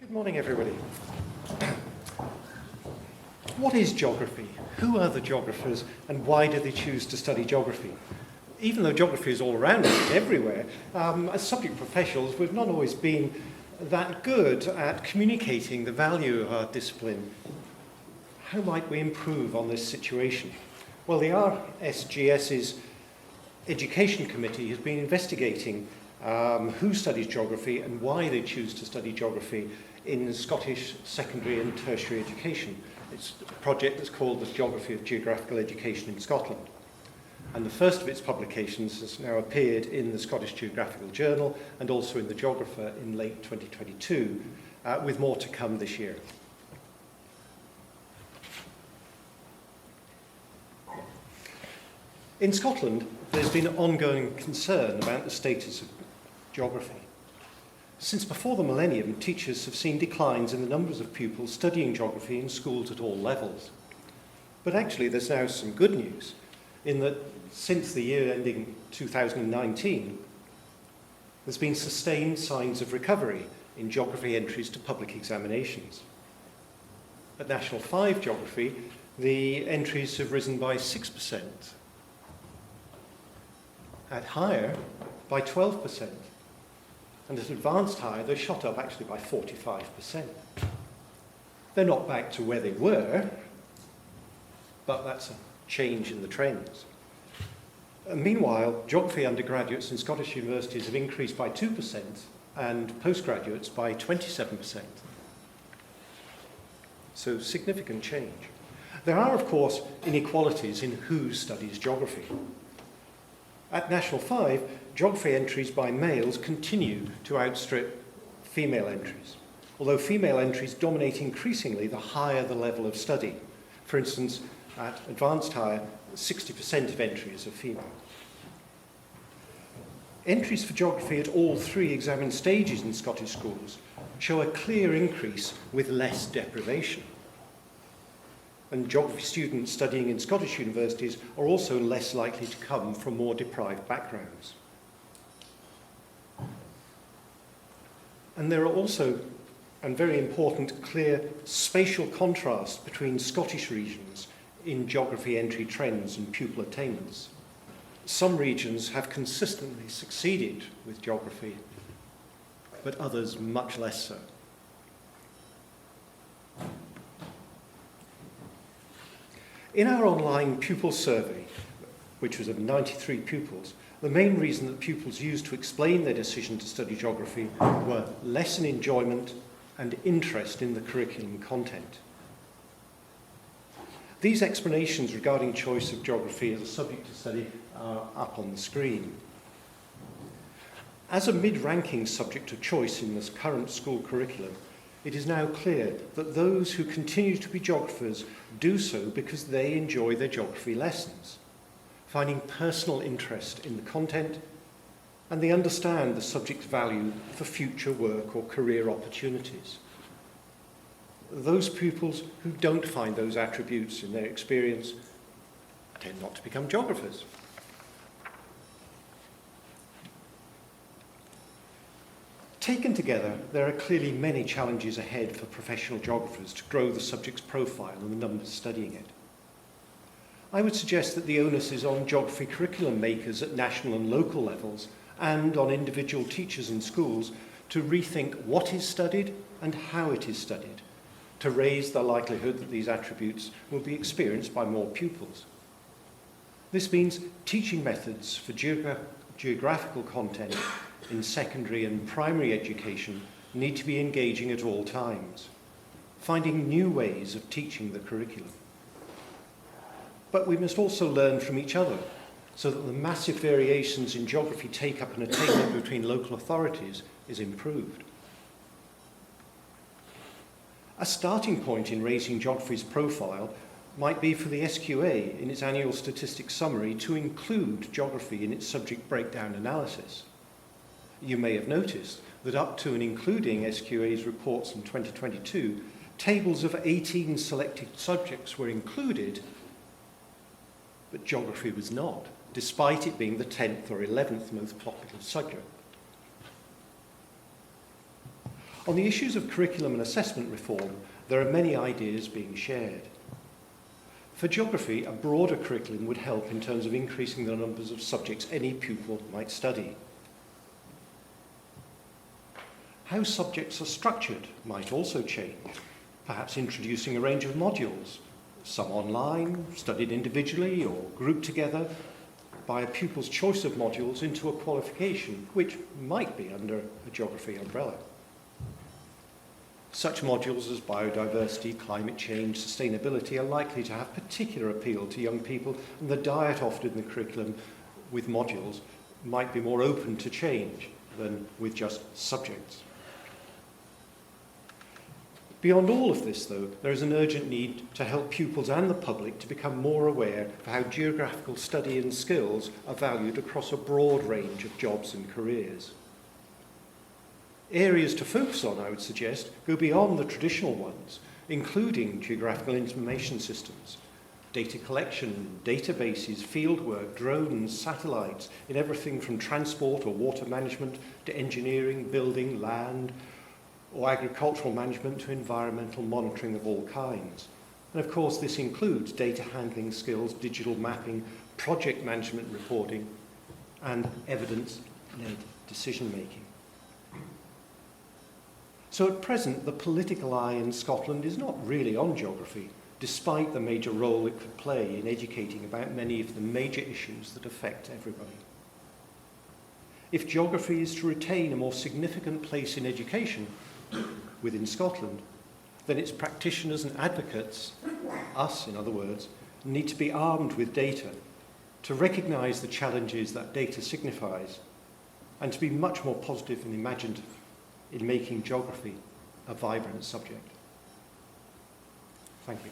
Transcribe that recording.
Good morning, everybody. What is geography? Who are the geographers, and why do they choose to study geography? Even though geography is all around us, it's everywhere, as subject professionals, we've not always been that good at communicating the value of our discipline. How might we improve on this situation? Well, the RSGS's Education Committee has been investigating who studies geography and why they choose to study geography in Scottish secondary and tertiary education. It's a project that's called the Geography of Geographical Education in Scotland. And the first of its publications has now appeared in the Scottish Geographical Journal and also in the Geographer in late 2022, with more to come this year. In Scotland, there's been ongoing concern about the status of geography. Since before the millennium, teachers have seen declines in the numbers of pupils studying geography in schools at all levels. But actually, there's now some good news in that since the year ending 2019, there's been sustained signs of recovery in geography entries to public examinations. At National 5 Geography, the entries have risen by 6%. At Higher, by 12%. And at Advanced Higher, they shot up actually by 45%. They're not back to where they were, but that's a change in the trends. And meanwhile, geography undergraduates in Scottish universities have increased by 2% and postgraduates by 27%. So significant change. There are, of course, inequalities in who studies geography. At National 5, geography entries by males continue to outstrip female entries, although female entries dominate increasingly the higher the level of study. For instance, at Advanced Higher, 60% of entries are female. Entries for geography at all three examined stages in Scottish schools show a clear increase with less deprivation. And geography students studying in Scottish universities are also less likely to come from more deprived backgrounds. And there are also, and very important, clear spatial contrasts between Scottish regions in geography entry trends and pupil attainments. Some regions have consistently succeeded with geography, but others much less so. In our online pupil survey, which was of 93 pupils, the main reason that pupils used to explain their decision to study geography were lesson enjoyment and interest in the curriculum content. These explanations regarding choice of geography as a subject to study are up on the screen. As a mid-ranking subject of choice in this current school curriculum, it is now clear that those who continue to be geographers do so because they enjoy their geography lessons, finding personal interest in the content, and they understand the subject's value for future work or career opportunities. Those pupils who don't find those attributes in their experience tend not to become geographers. Taken together, there are clearly many challenges ahead for professional geographers to grow the subject's profile and the numbers studying it. I would suggest that the onus is on geography curriculum makers at national and local levels and on individual teachers in schools to rethink what is studied and how it is studied, to raise the likelihood that these attributes will be experienced by more pupils. This means teaching methods for geographical content in secondary and primary education need to be engaging at all times, finding new ways of teaching the curriculum. But we must also learn from each other so that the massive variations in geography take-up and attainment between local authorities is improved. A starting point in raising geography's profile might be for the SQA in its annual statistics summary to include geography in its subject breakdown analysis. You may have noticed that up to and including SQA's reports in 2022, tables of 18 selected subjects were included, but geography was not, despite it being the 10th or 11th most popular subject. On the issues of curriculum and assessment reform, there are many ideas being shared. For geography, a broader curriculum would help in terms of increasing the numbers of subjects any pupil might study. How subjects are structured might also change, perhaps introducing a range of modules, some online, studied individually or grouped together by a pupil's choice of modules into a qualification, which might be under a geography umbrella. Such modules as biodiversity, climate change, sustainability are likely to have particular appeal to young people, and the diet offered in the curriculum with modules might be more open to change than with just subjects. Beyond all of this, though, there is an urgent need to help pupils and the public to become more aware of how geographical study and skills are valued across a broad range of jobs and careers. Areas to focus on, I would suggest, go beyond the traditional ones, including geographical information systems, data collection, databases, fieldwork, drones, satellites, in everything from transport or water management to engineering, building, land, or agricultural management to environmental monitoring of all kinds. And of course, this includes data handling skills, digital mapping, project management reporting, and evidence-led decision-making. So at present, the political eye in Scotland is not really on geography, despite the major role it could play in educating about many of the major issues that affect everybody. If geography is to retain a more significant place in education within Scotland, then its practitioners and advocates, us in other words, need to be armed with data to recognise the challenges that data signifies and to be much more positive and imaginative in making geography a vibrant subject. Thank you.